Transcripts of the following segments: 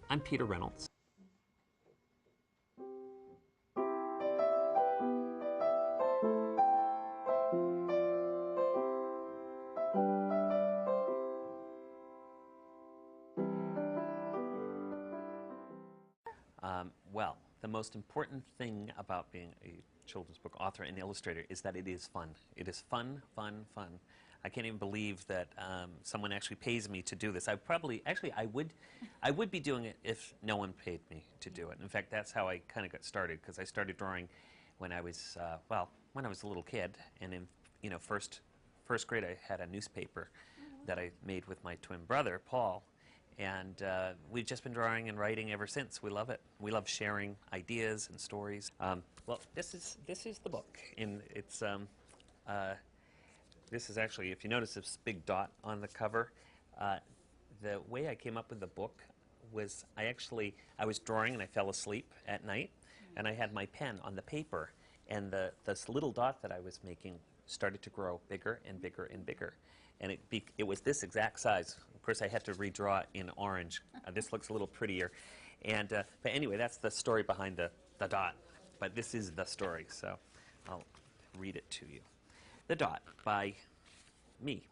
I'm Peter Reynolds. Well, the most important thing about being a children's book author and illustrator is that it is fun. It is fun, fun, fun. I can't even believe that someone actually pays me to do this. I would be doing it if no one paid me to do it. In fact, that's how I kind of got started, because I started drawing when I was, when I was a little kid, and in, first grade I had a newspaper that I made with my twin brother, Paul. And we've just been drawing and writing ever since. We love it. We love sharing ideas and stories. Well, this is the book, and it's this is actually, if you notice this big dot on the cover, the way I came up with the book was I was drawing and I fell asleep at night, and I had my pen on the paper, and this little dot that I was making started to grow bigger and bigger and bigger. And it was this exact size. Of course, I had to redraw it in orange. This looks a little prettier. And, but anyway, that's the story behind the dot. But this is the story, so I'll read it to you. The Dot by me.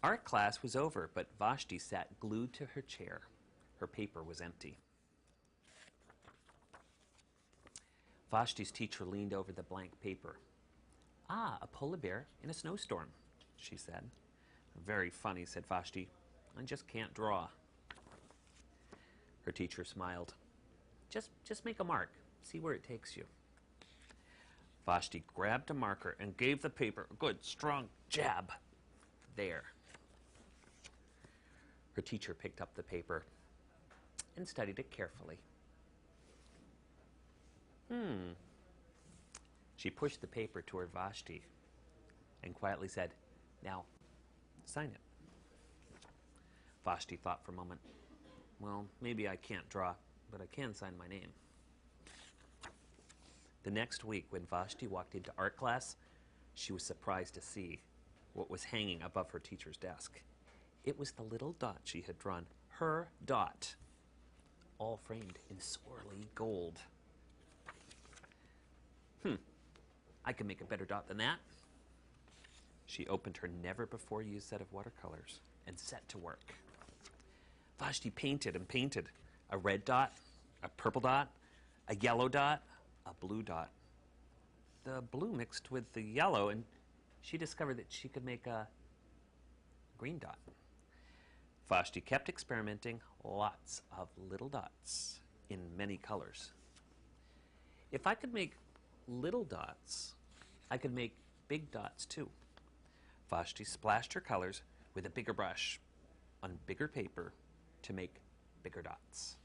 Art class was over, but Vashti sat glued to her chair. Her paper was empty. Vashti's teacher leaned over the blank paper. "Ah, a polar bear in a snowstorm," she said. "Very funny," said Vashti. "I just can't draw." Her teacher smiled. Just make a mark. See where it takes you." Vashti grabbed a marker and gave the paper a good, strong jab. There. Her teacher picked up the paper and studied it carefully. She pushed the paper toward Vashti and quietly said, "Now, sign it." Vashti thought for a moment. "Well, maybe I can't draw, but I can sign my name." The next week, when Vashti walked into art class, she was surprised to see what was hanging above her teacher's desk. It was the little dot she had drawn, her dot, all framed in swirly gold. I can make a better dot than that." She opened her never-before-used set of watercolors and set to work. Vashti painted and painted. A red dot, a purple dot, a yellow dot, a blue dot. The blue mixed with the yellow, and she discovered that she could make a green dot. Vashti kept experimenting, lots of little dots in many colors. If I could make little dots, I could make big dots too. Vashti splashed her colors with a bigger brush on bigger paper to make bigger dots.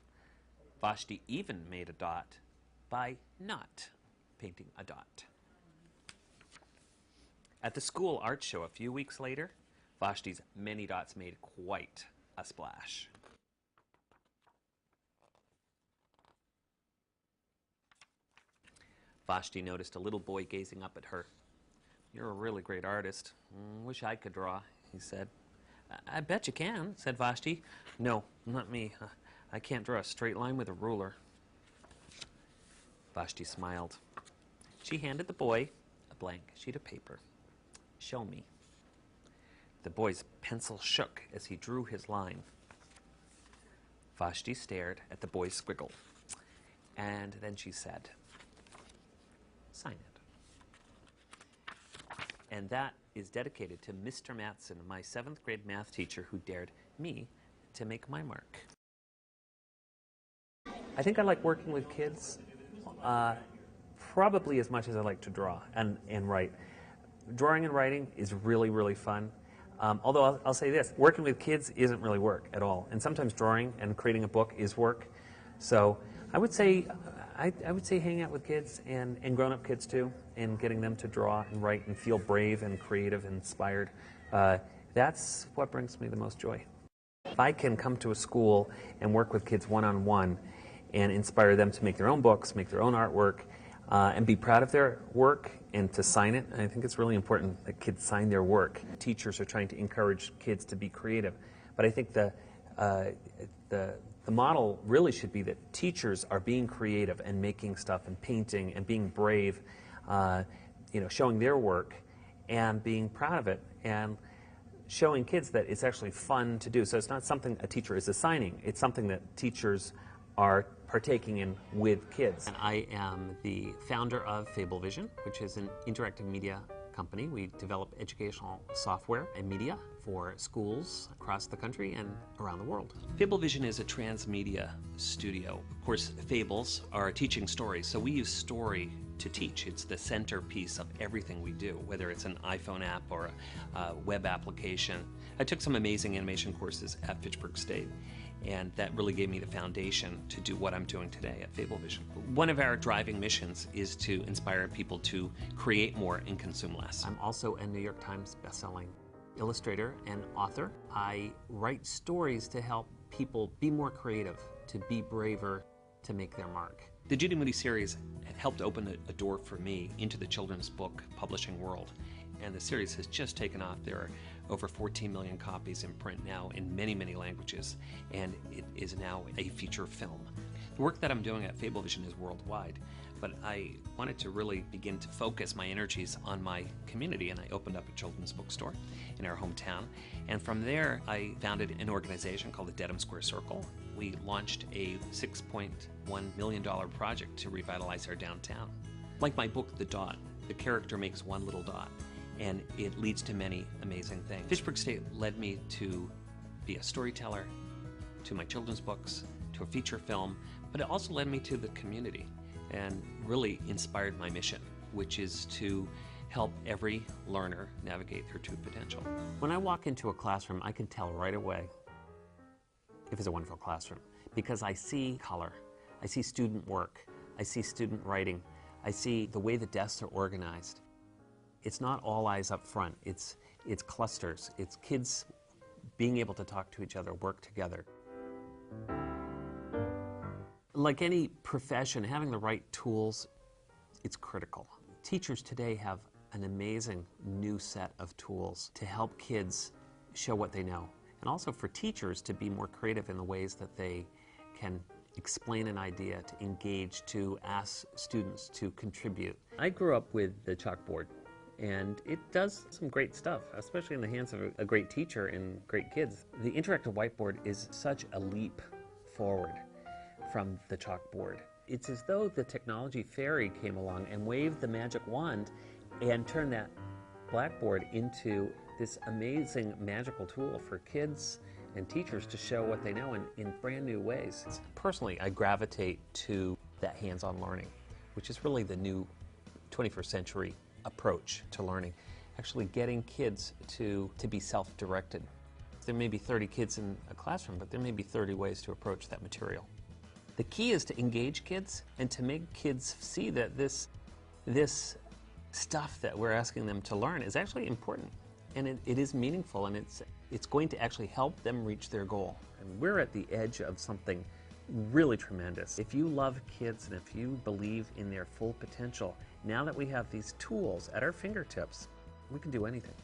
Vashti even made a dot by not painting a dot. At the school art show a few weeks later, Vashti's many dots made quite a splash. Vashti noticed a little boy gazing up at her. "You're a really great artist. Wish I could draw," he said. "I bet you can," said Vashti. "No, not me. I can't draw a straight line with a ruler." Vashti smiled. She handed the boy a blank sheet of paper. "Show me." The boy's pencil shook as he drew his line. Vashti stared at the boy's squiggle, and then she said, "Sign it." And that is dedicated to Mr. Matson, my 7th grade math teacher who dared me to make my mark. I think I like working with kids probably as much as I like to draw and write. Drawing and writing is really, really fun. Although I'll say this, working with kids isn't really work at all. And sometimes drawing and creating a book is work. So I would say hanging out with kids and grown-up kids too, and getting them to draw and write and feel brave and creative and inspired. That's what brings me the most joy. If I can come to a school and work with kids one-on-one and inspire them to make their own books, make their own artwork, and be proud of their work and to sign it, I think it's really important that kids sign their work. Teachers are trying to encourage kids to be creative, but I think the model really should be that teachers are being creative and making stuff and painting and being brave, showing their work and being proud of it and showing kids that it's actually fun to do. So it's not something a teacher is assigning. It's something that teachers are partaking in with kids. And I am the founder of Fablevision, which is an interactive media company. We develop educational software and media for schools across the country and around the world. Fablevision is a transmedia studio. Of course, fables are teaching stories, so we use story to teach. It's the centerpiece of everything we do, whether it's an iPhone app or a web application. I took some amazing animation courses at Fitchburg State, and that really gave me the foundation to do what I'm doing today at Fablevision. One of our driving missions is to inspire people to create more and consume less. I'm also a New York Times bestselling illustrator and author. I write stories to help people be more creative, to be braver, to make their mark. The Judy Moody series helped open a door for me into the children's book publishing world, and the series has just taken off. There are over 14 million copies in print now in many, many languages, and it is now a feature film. The work that I'm doing at Fablevision is worldwide, but I wanted to really begin to focus my energies on my community, and I opened up a children's bookstore in our hometown. And from there, I founded an organization called the Dedham Square Circle. We launched a $6.1 million project to revitalize our downtown. Like my book, The Dot, the character makes one little dot, and it leads to many amazing things. Fitchburg State led me to be a storyteller, to my children's books, to a feature film, but it also led me to the community and really inspired my mission, which is to help every learner navigate their true potential. When I walk into a classroom, I can tell right away if it's a wonderful classroom, because I see color, I see student work, I see student writing, I see the way the desks are organized. It's not all eyes up front, it's clusters, it's kids being able to talk to each other, work together. Like any profession, having the right tools, it's critical. Teachers today have an amazing new set of tools to help kids show what they know, and also for teachers to be more creative in the ways that they can explain an idea, to engage, to ask students to contribute. I grew up with the chalkboard, and it does some great stuff, especially in the hands of a great teacher and great kids. The interactive whiteboard is such a leap forward from the chalkboard. It's as though the technology fairy came along and waved the magic wand and turned that blackboard into this amazing magical tool for kids and teachers to show what they know in brand new ways. Personally, I gravitate to that hands-on learning, which is really the new 21st century approach to learning, actually getting kids to be self-directed. There may be 30 kids in a classroom, but there may be 30 ways to approach that material. The key is to engage kids and to make kids see that this stuff that we're asking them to learn is actually important, and it is meaningful, and it's going to actually help them reach their goal. And we're at the edge of something really tremendous. If you love kids and if you believe in their full potential, now that we have these tools at our fingertips, we can do anything.